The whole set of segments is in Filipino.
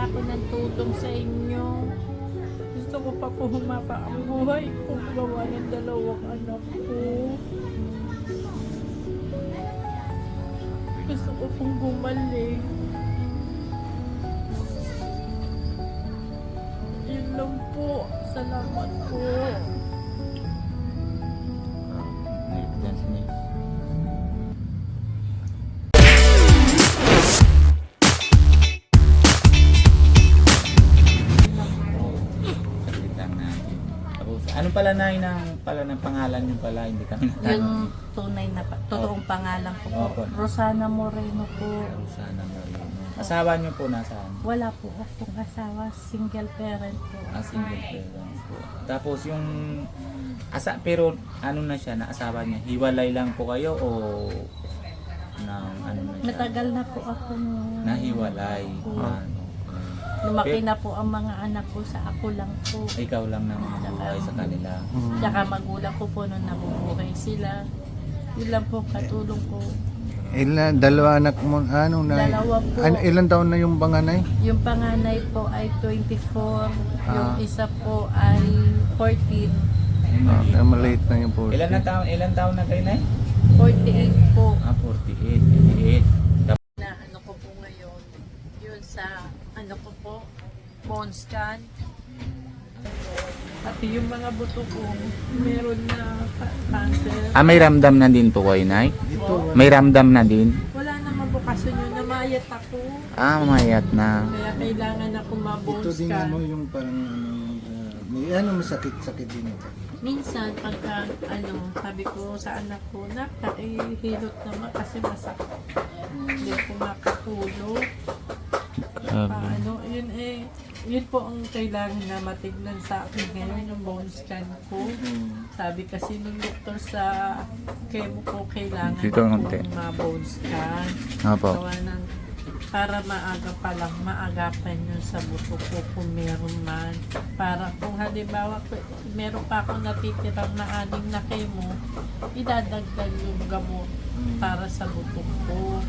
ako ng tulong sa inyo. Gusto ko pa po humaba ang buhay ko, gawa ng dalawang anak ko. Gusto ko pong bumalik. Yun lang po. Salamat po. Evidence niya. Saglit lang natin. Tapos, ano pala ng pangalan niyo pala? Hindi kami natanong. Yung tunay na, totoong pangalan ko po. Opo. Rosana Moreno po. Sana Marino. Asawa niyo po nasaan? Wala po akong asawa. Single parent po. Single parents po. Tapos yung pero ano na siya, naasawa niya, hiwalay lang po kayo o ano na siya? Matagal na po akong Nahiwalay. Ano? lumaki na po ang mga anak ko sa ako lang po. Ikaw lang naman buhay sa kanila. Tsaka magulang ko po nung nabubuhay sila. Yun lang po katulong ko. Dalawa anak mo, ano na? Dalawa po. Ilan taon na yung panganay? Yung panganay po ay 24. Yung Ah. isa po ay 14. Kaya maliit na yung po. Ilan taon na kayo na? 48 po. 48, 88. Na ano ko po ngayon. Yun sa ano ko po. Bone scan. Pati yung mga buto ko meron na cancer. May ramdam na din po kayo, Nay? May ramdam na din? Wala namang bukasyon yun. Namayat ako. Mayat na. Kaya kailangan ako ma-bone Ito din scan. yung parang may masakit-sakit din ito. Minsan, pagka, sabi ko sa anak ko, hilot naman kasi masakit. Hindi ko makatulog. Yun po ang kailangan na matignan sa akin ngayon, yung bone scan ko. Sabi kasi nung doktor sa chemo ko, kailangan Dito ang konti. akong ma-bone scan. Opo. Gawa ng, para maaga pa lang, maagapan yun sa buto ko kung meron man. Para kung halimbawa, meron pa akong natitirang na 6 na chemo, idadagdag yung gamot para sa buto ko.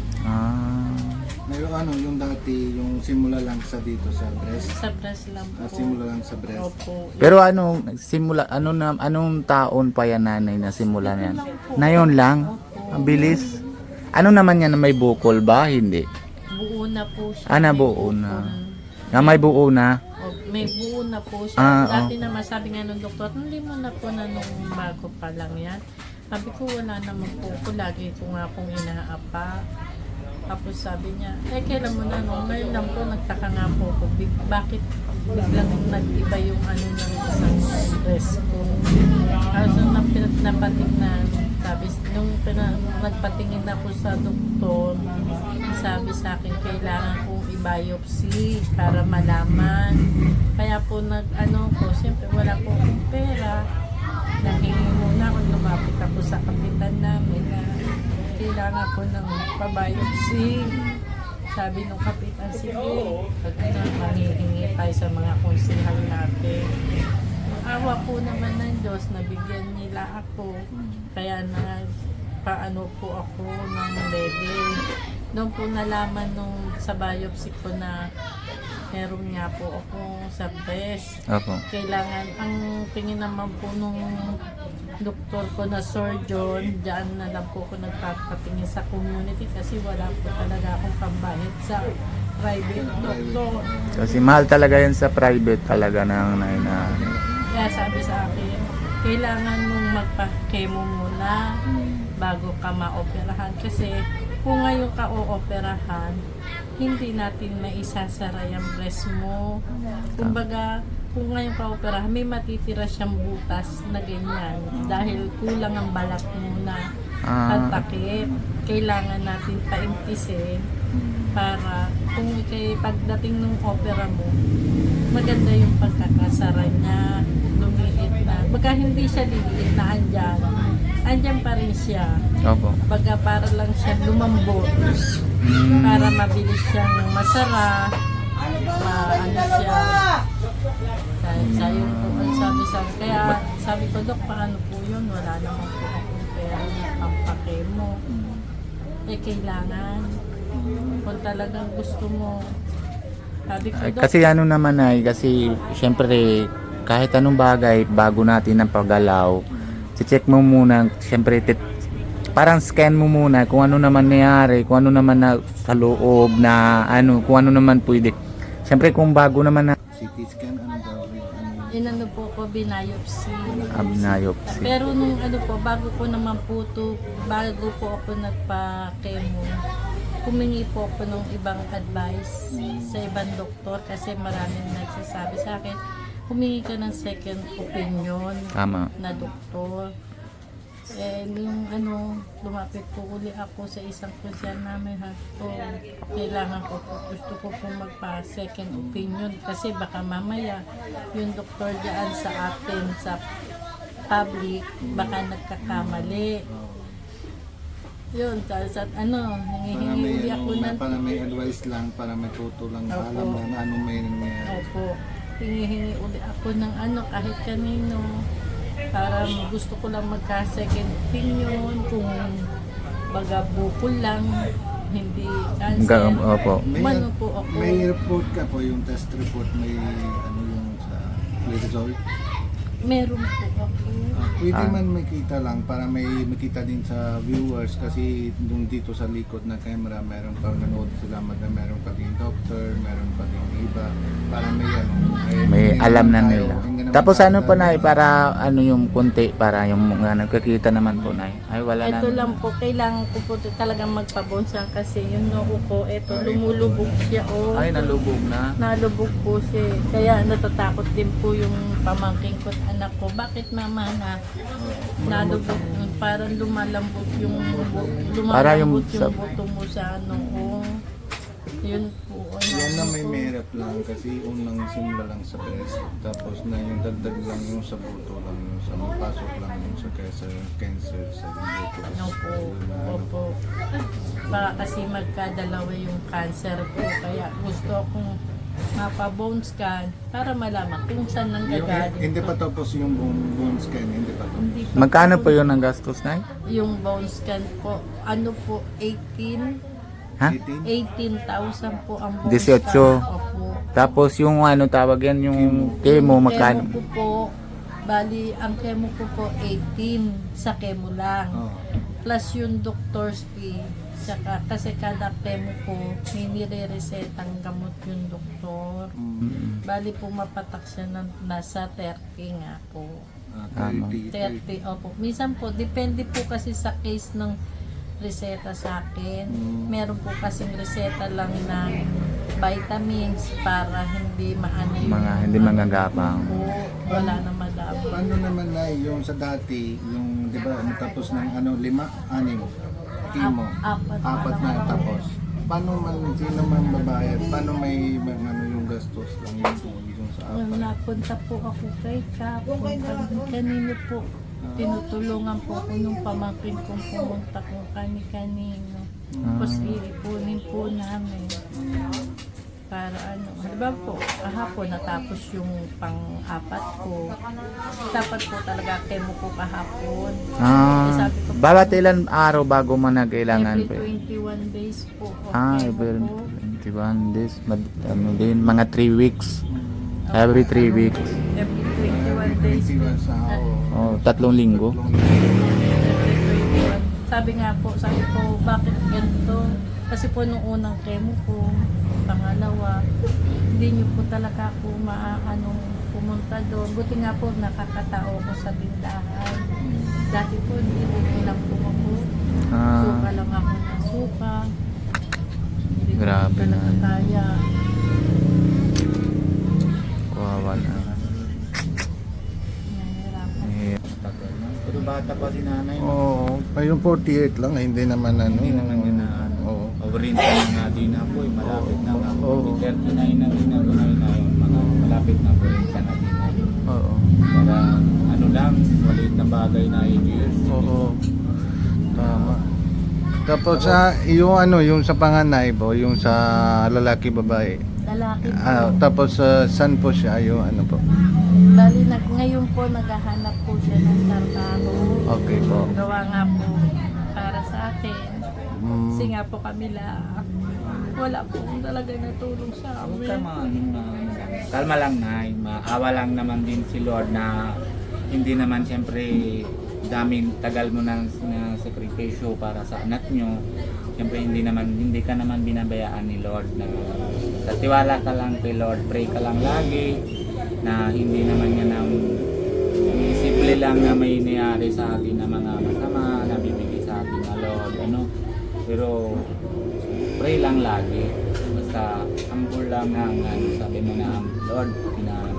Yung dati, yung simula lang sa dito sa breast. Sa breast lang po. Simula lang sa breast. Opo. Pero anong taon pa yan, Nanay, na simula yan? Ngayon lang? Ang bilis. Ano naman yan, may bukol ba? Hindi. Buo na po siya. Nabuo May na. bukol. May buo na. May buo na po siya. Dati naman sabi nga nung doktor, hindi mo na po na nung bago pa lang yan. Sabi ko wala naman po ko. Lagi ko nga pong inaapa. Tapos sabi niya, kailan mo na nung ngayon lang po, nagtaka nga po ko. Bakit biglang nag-iba yung ng isang breast ko. Tapos nung napatingnan, sabi, nung nagpatingin ako sa doktor, sabi sa akin, kailangan kong i-biopsy para malaman. Kaya po siyempre wala po akong pera. Nahingi muna ako, lumapit ako sa kapitan namin na kailangan ko ng pa-biopsy. Sabi nung kapitan, sige, manghihingi tayo sa mga konsihal natin. Awa po naman ng Diyos, nabigyan nila ako. Kaya paano po ako ng level. Noong po nalaman sa biopsy ko na meron nga po ako sa breast. Opo. Kailangan, ang tingin naman po nung doktor ko na surgeon, dyan na lang po ako nagpapatingin sa community kasi wala po talaga akong pambayad sa private doctor. Kasi mahal talaga yan sa private talaga ng Kaya sabi sa akin, kailangan mong magpa-chemo muna bago ka ma-operahan kasi kung ngayon ka o-operahan, hindi natin maisasara yung breast mo. Kumbaga, kung ngayon ka operahan, may matitira siyang butas na ganyan dahil kulang ang balat mo na patakip. Kailangan natin paimpisin para kung pagdating ng opera mo, maganda yung pagkakasara niya, lumiit na. Baka hindi siya liliit na andyan pa rin siya. Opo. Baga para lang siya lumambot. Para mabilis siyang masara. Siya. Sayo po ang sabi sa akin. Kaya sabi ko, Dok, paano po yun? Wala naman po akong pera na pampakemo. Kailangan. Kung talagang gusto mo Sabi ko, Ay, Dok, kasi ano naman ay, kasi syempre kahit anong bagay bago natin ang paggalaw, check mo muna, syempre parang scan mo muna kung ano naman nangyari, kung ano naman na sa loob na ano, kung ano naman pwede. Syempre kung bago naman na CT scan, anong gagawin? Ano yun? inano po ko, binayopsy. biopsy. Pero nung ano po, bago po ako nagpa-chemo, humingi po ako ng ibang advice sa ibang doktor kasi maraming nagsasabi sa akin, humingi ka ng second opinion Tama. na doktor. Eh, nung lumapit po uli ako sa isang kusyan namin, kailangan ko po, gusto ko po magpa-second opinion kasi baka mamaya yung doktor dyan sa atin, sa public, baka nagkakamali. Yun, sa nangihingi uli ako ng... Para may advice lang, para may tuto lang, Opo. alam lang na anong may nangyayari. Opo, hingihingi uli ako ng kahit kanino. Para gusto ko lang magka-second opinion kung baga bukol lang, hindi cancer. Opo. Umano po ako. May report ka po, yung test report, may ano yung sa result. Meron po ako. Pwede man makita lang para may makita din sa viewers kasi nung dito sa likod na camera meron pa nanood sila meron pa din doctor, meron pa din iba para may ano May hindi alam naman na tayo- nila. hindi naman Tapos tayo ano po dahil- na para ano yung konti para yung mga nagkakita naman po na ay wala na. Ito lang po, kailangan ko po talagang magpabonsang kasi yung noo ko, ito lumulubog siya Ay nalubog na. Nalubog po siya. Kaya natatakot din po yung pamangking ko at anak ko. Bakit mama na nalubog yun? Parang lumalambot yung Para yung yung buto mo sa noo. Yun po. Yan na may merap lang kasi unang simula lang sa breast tapos na yung dagdag lang yung sa buto lang yung sa mapasok lang yung sa cancer sa buto. Ano po. Opo. Baka kasi magkadalawa yung cancer po. Kaya gusto akong mapa-bone scan para malaman kung saan nanggagaling. Hindi pa tapos yung bone scan, hindi pa tapos. Hindi pa Magkano po po yun ang gastos na? yung bone scan po, ano po, 18 Ha? 18,000 po ang bone 18. scan. Opo. Tapos yung ano tawag yan yung chemo magkano? Chemo ko po, bali, ang chemo ko po 18 sa chemo lang. Oh. Plus yung doctor's fee. Saka, kasi kada chemo ko, may nire-resetang gamot yung doktor. Bali po mapatak siya nasa 30 nga po. Tama. 30, opo. Minsan po, depende po kasi sa case ng reseta sa akin. Meron po kasing reseta lang ng vitamins para hindi maano yung Mga hindi manggagapang. po, wala na madami. Paano naman na yung sa dati, yung di ba tapos ng ano 5, 6 chemo, Apat na tapos. Paano man sino man babayad? Paano may ano yung gastos lang yung sa apat? Napunta po ako kay Kap. Kanino po. Tinutulungan po ko nung pamangkin kong pumunta kung kani-kanino. Tapos iipunin po namin. Para ano, di ba po, kahapon natapos yung pang-apat ko. Dapat po talaga chemo ko kahapon. Sabi ko, Bawat ilan araw bago man nagkailangan po? every 21 days po. Every 21 days. Ano din, mga 3 weeks. Every 3 weeks. Every 21 days po. Sa Oh, 3 linggo. Sabi ko, bakit ganito? Kasi po nung unang chemo ko, pangalawa, hindi niyo po talaga ako pumunta doon. Buti nga po, nakakatao ko sa tindahan. Dati po, hindi lang po ako. Suka lang ako ng suka. Hindi ko Grabe po talaga na. kaya. Kawawa na. Nahihirapan. Pero bata pa si nanay. Oo, yung 48 lang, hindi naman ano. Hindi naman yun na ano. Oo. Overin pa nga din na po. Malapit na nga po. Oo. 39 na din na po na mga malapit na po rin ka na din na. Oo. Para ano lang, maliit na bagay na 8 years. Oo. Tama. Tapos sa yung ano, yung sa panganay po, yung sa lalaki babae. Lalaki po. Tapos saan po siya, yung ano po? Bali, ngayon po naghahanap po siya ng trabaho. Okay po. Gawa nga po para sa akin. Mm. Kasi nga po kami lang. wala po talaga natulong sa Huwag ka amin. kalma lang na, maawa lang naman din si Lord na hindi naman siyempre daming tagal mo ng sakripisyo para sa anak nyo. Siyempre hindi ka naman binabayaan ni Lord na sa tiwala ka lang kay Lord, pray ka lang lagi na hindi naman yan ang simple lang na may nangyari sa atin na mga masama na bibigay sa atin na Lord, ano. Pero pray lang lagi. Basta humble lang ng sabi mo na Lord, pinapaligtas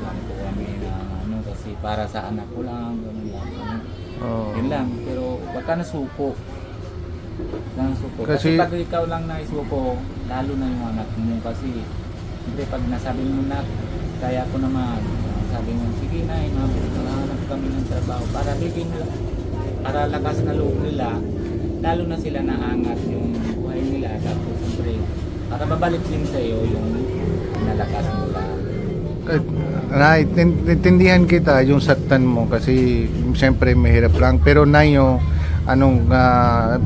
lang po kami na ano kasi para sa anak ko lang, ganun lang. Ano. Oo. Yun lang, pero wag ka nasuko. Wag ka nasuko. Kasi Kasi- pag ikaw lang naisuko, lalo na yung anak mo kasi siyempre pag nasabi mo na kaya ko naman, sabi mo, sige na, mahanap kami ng trabaho para bigyan nila, para lakas na loob nila, lalo na sila naangat yung buhay nila, tapos siyempre, para babalik din sa iyo yung nalakas nila. Naintindihan kita yung saktan mo kasi siyempre mahirap lang pero nayo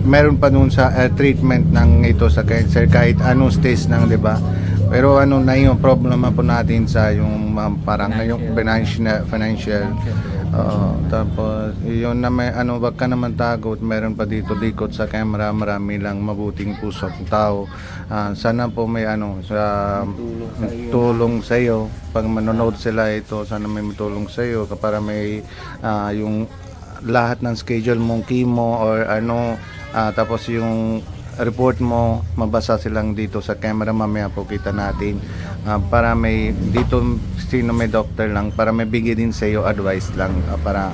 meron pa nun sa treatment ng ito sa cancer kahit anong stage ng, 'di ba? Pero na yung problema po natin sa yung parang yung financial. Tapos yun na may wag ka naman takot, meron pa dito likod sa camera, marami lang mabuting pusong tao. Sana po may sa tulong sa iyo pag manonood sila ito, sana may matulong sa iyo para may yung lahat ng schedule mong chemo or tapos yung report mo mabasa silang dito sa camera, mamaya po kita natin para may dito sino may doctor lang para may bigay din sa iyo advice lang para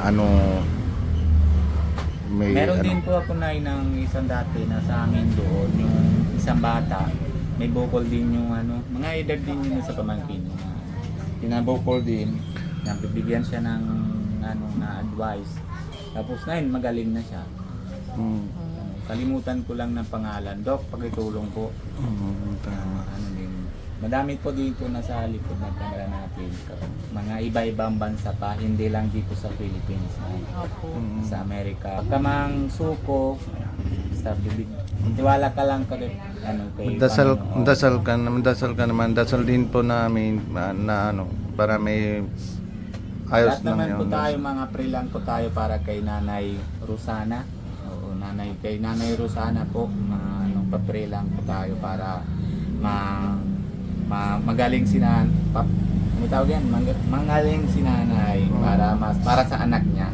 may Meron din po ako na ng isang dati na sa amin doon, yung isang bata, may bukol din yung mga edad din yun sa pamangkin. Pinabukol din, nabibigyan siya ng na advice. Tapos na yun, magaling na siya. Kalimutan ko lang ng pangalan. Doc, pakitulong po. Tama. Madami po dito na sa likod ng camera natin. Mga iba-ibang bansa pa, hindi lang dito sa Philippines. Opo. Sa Amerika. Kamang suko, sa bibig. Tiwala ka lang kay Panginoon. Dasal ka naman, dasal din po namin na para may ayos Lahat lang naman po yun. tayo, mga pre lang po tayo para kay Nanay Rosana. Oo, kay Nanay Rosana po, papre lang po tayo para magaling si Nanay. Magaling si Nanay para sa anak niya.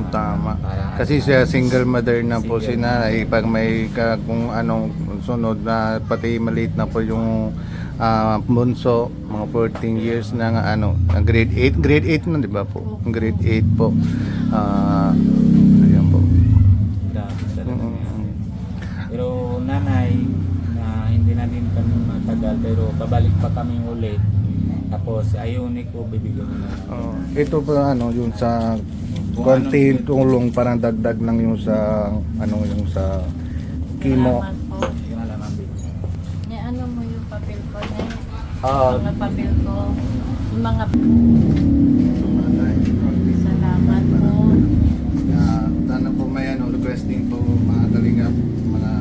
Tama. Para Kasi siya single mother na po si Single. nanay. Pag may kung anong sunod na pati maliit na po yung bunso, mga 14 years na grade 8 na, di ba po? Grade 8 po. Ayan po. Grabe talaga yan. Pero Nanay, na hindi na din kami matagal, pero babalik pa kami ulit. Tapos ayun ko bibigyan mo na. Ito po yung sa konti tulong parang dagdag lang yung sa yung sa chemo. Salamat po. Yung alaman bigyan. Mo yung papel ko na Ah, mga papel ko. Yung mga salamat po. Sana po may requesting po mga kalingap, mga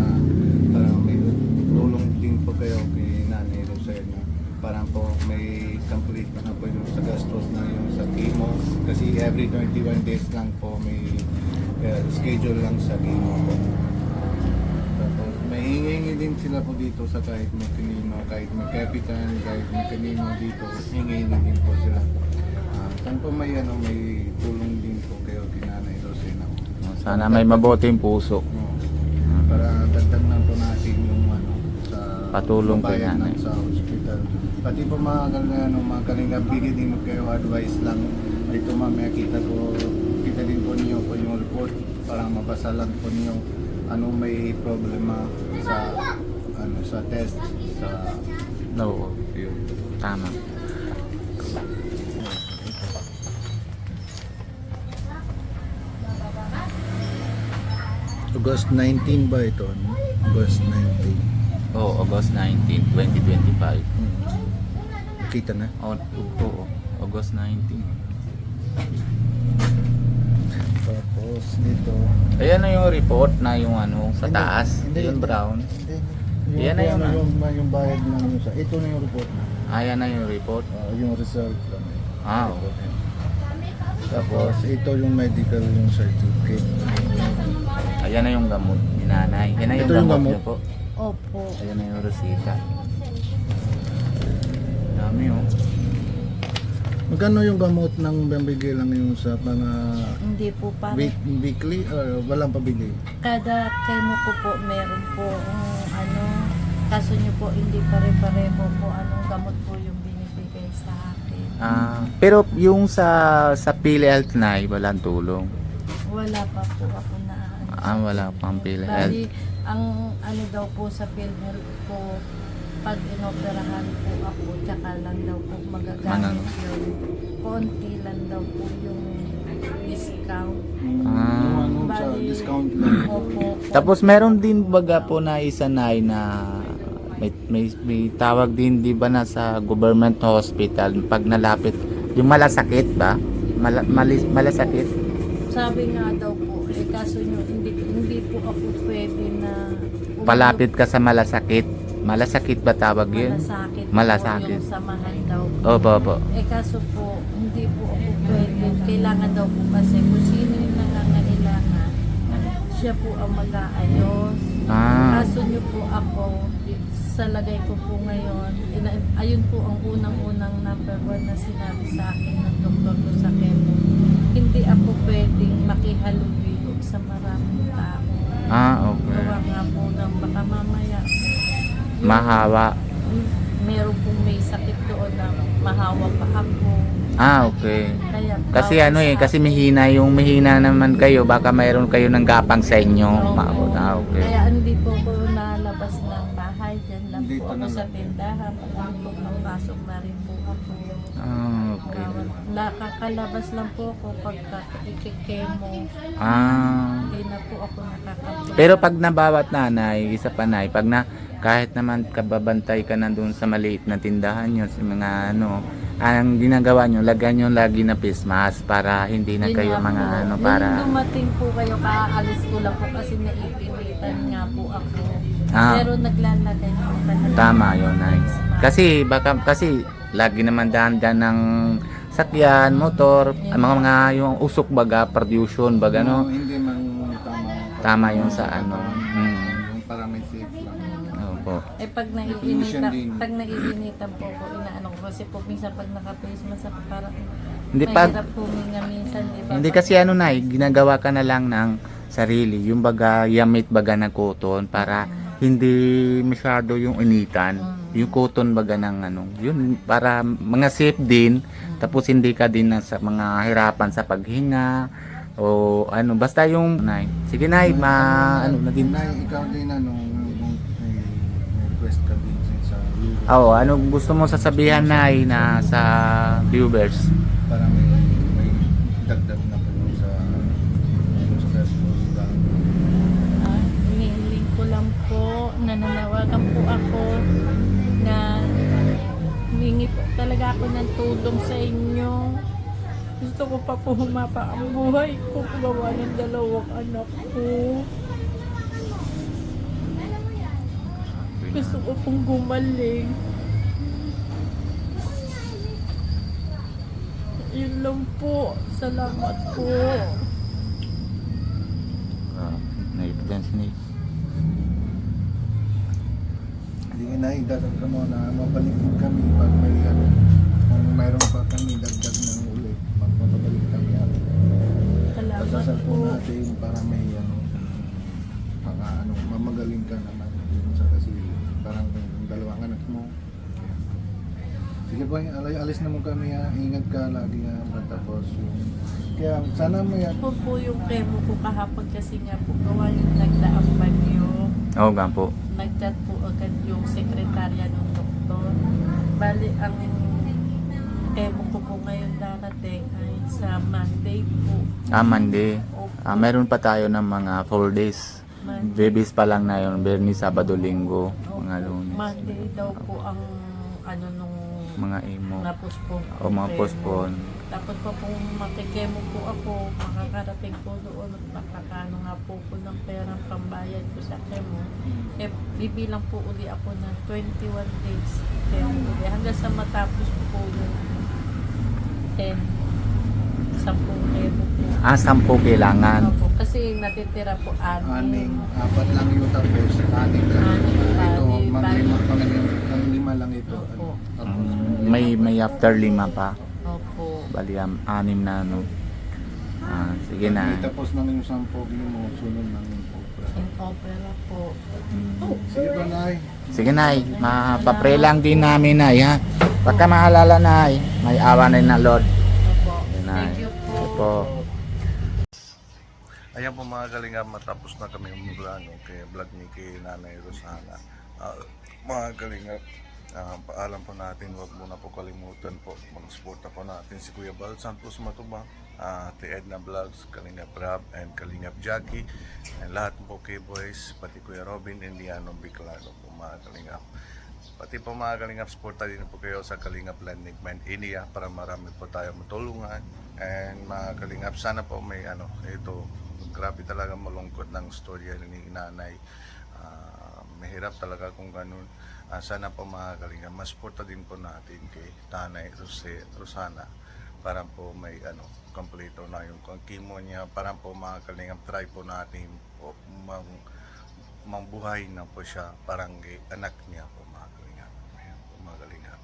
para may tulong din po kayo kay Nanay Rosena para po may complete na po yung sa gastos na yung sa chemo kasi every 21 days lang po may schedule lang sa chemo po. Tapos may hingi din sila po dito sa kahit may kanino, kahit may kapitan, kahit may kanino dito, hingi din po sila. Saan po may tulong din po kayo kay Nanay Rosena. Sana may mabuting puso. Para dagdag na po natin yung sa Patulong kay bayan nanay. sa hospital. Pati po mga kalingap, bigyan din mo kayo advice lang. Ito mamaya kita din po niyo po yung report para mabasa lang po niyo anong may problema sa test sa No. yun. Tama. August 19 ba ito? August 19. Oh, August 19, 2025. Nakita na? Oo, August 19. Tapos dito. Ayan na yung report na yung sa Hindi, taas. hindi, Yung hindi. brown. Hindi. Yan na yun, ah. yung bayad ng ano sa. Ito na yung report na. Ayan na yung report. Yung result lang. Ah, Tapos ito yung medical yung certificate. Ayan na yung gamot ni nanay. Yan na yung Ito yung gamot gamot? niyo po. Opo. Ayan na yung resita. Dami oh. Magkano yung gamot ng bambigay lang yung sa mga Hindi po para. weekly or walang pabigay? Kada chemo ko po meron po ano, kaso nyo po hindi pare-pareho po anong gamot po yung binibigay sa akin. Pero yung sa PhilHealth na walang tulong. Wala pa po ako na ano. Wala pang PhilHealth. Bali, ang ano daw po sa PhilHealth ko, pag inoperahan po ako, tsaka lang daw po magagamit yun. Konti lang daw po yung discount. Yung ano sa Bali, discount lang. Opo. Tapos meron din baga po na isanay na may tawag din di ba na sa government hospital pag nalapit yung malasakit ba? Malasakit? Sabi nga daw po, kaso nyo, hindi po ako pwede na Palapit ka sa malasakit. Malasakit ba tawag yun? Malasakit. Malasakit. Po yung samahan daw po. Opo. Kaso po, hindi po ako pwede. Kailangan daw po kasi kung sino yung nangangailangan, siya po ang mag-aayos. Kaso nyo po ako, sa lagay ko po ngayon, ayun po ang unang-unang number 1 na sinabi sa akin ng doktor ko sa chemo. Hindi ako pwedeng makihalubilo sa maraming tao. Okay. Gawa nga po ng baka mamaya Mahawa. meron pong may sakit doon na mahawa pa ako. Okay. Kaya Kasi bawal ano sa kasi akin. mahina naman kayo, baka mayroon kayo ng gapang sa inyo. Oo. Okay. Kaya hindi po ako nalabas ng bahay. Diyan lang Dito po ako na sa lang. tindahan. Pag po mapasok na rin po ako. Okay. Nakakalabas lang po ako pagka ikikemo. Hindi na po ako nakakapagod. Pero pag nabawat nanay, isa panay, pag na kahit naman kababantay ka na doon sa maliit na tindahan nyo, sa mga ano, ang ginagawa nyo, lagyan nyo lagi na face mask para hindi na Yun kayo nga mga po. ano, Nung para dumating po kayo, kaalis ko lang po kasi naipinitan nga po ako. Ah. Pero naglalagay po talaga. tama yun, nice. Kasi lagi naman daan ng sakyan, motor, ang mga yung usok baga, pollution baga, no? Hindi man Tama yung sa ano. Yung para may safe lang. Opo. Pag Pollution din. naiinitan po ko, inaano ko kasi po minsan pag naka-face mask ako parang Hindi pag mahirap huminga minsan, di ba? Hindi kasi ano na, ginagawa ka na lang ng sarili, yung baga yamit baga na cotton para hindi masyado yung initan, yung cotton baga ng ano, yun para mga safe din, tapos hindi ka din na sa mga hirapan sa paghinga o ano, basta yung nay. Sige nay, ano na din. Nay, ikaw din ano, may request ka din sa viewers Oo, ano gusto mo sasabihan nay na sa viewers? para may dagdag na pa yung sa gastos lang. Hinihiling ko lang po, nananawagan po ako na humingi po talaga ako ng tulong sa inyo. Gusto ko pa po humapa ang buhay ko, gawa ng 2 anak ko. Gusto ko pong gumaling. Yun lang po. Salamat po. Na-evidence ni. Hindi nga na, idadag ka mo na mabalik din kami pag may ano, kung mayroon pa kami dagdag ng ulit, magpapabalik kami ano. Salamat Pagdasal po po. natin para may ano, mga ano, mamagaling ka naman yun sa kasi parang yung 2 anak mo. Ayan. Sige po, alis na mo kami ha. Ingat ka lagi ha. Tapos yung, kaya sana mo yan. Po po yung chemo ko kahapon kasi nga po gawa yung nagdaang bagyo. Oo nga po. Nag-chat po agad yung sekretarya ng doktor. Bali, ang chemo ko po ngayon darating ay sa Monday po. Monday. Opo, Meron pa tayo ng mga 4 days. Monday. Babies pa lang na yun. Bernis, Sabado, Linggo. Mga Lunes. Monday daw po ang ano nung Mga imo. na-postpone. O mga chemo. postpone. Tapos pa kung makikemo po ako, makakarating po doon at makakano nga po ko ng perang pambayad ko sa kemo. Eh, bibilang po uli ako ng 21 days kemo uli. Hanggang sa matapos po yung 10 kemo po. 10 kailangan. Opo, kasi natitira po 6. Aning, 4 lang yung tapos, 6 lang. Ito, panglima lang ito. Opo. Tapos, May after 5 pa. Opo. Bali 6 na ano. Sige na. Tapos nang yung 10 mo, sunod nang yung opera. In opera po. Sige ba, Nay? Sige Nay, mapapray lang din namin Nay ha. Pagka maalala Nay, may awa na na Lord. Opo. Nay. Thank you po. Sige po. Ayan po mga kalingap, matapos na kami umulano kay vlog ni kay Nanay Rosana. Mga kalingap, paalam po natin, huwag muna po kalimutan po, mag-suporta po natin si Kuya Bal Santos Matubang, Ate Edna Vlogs, Kalingap Rab, and Kalingap Jackie, and lahat po kay boys, pati Kuya Robin, Indiano, Bicolano po mga kalingap. Pati po mga kalingap, suporta din po kayo sa Kalingap Landing Mind India para marami po tayo matulungan. And mga kalingap, sana po may ito, grabe talaga malungkot ng storya ni Nanay. Mahirap talaga kung ganun. Sana po mga kalingap, mas suporta din po natin kay Nanay Rosana para po may kompleto na yung chemo niya, para po mga kalingap, try po natin po mambuhay na po siya parang anak niya po mga kalingap. Ayan po mga kalingap.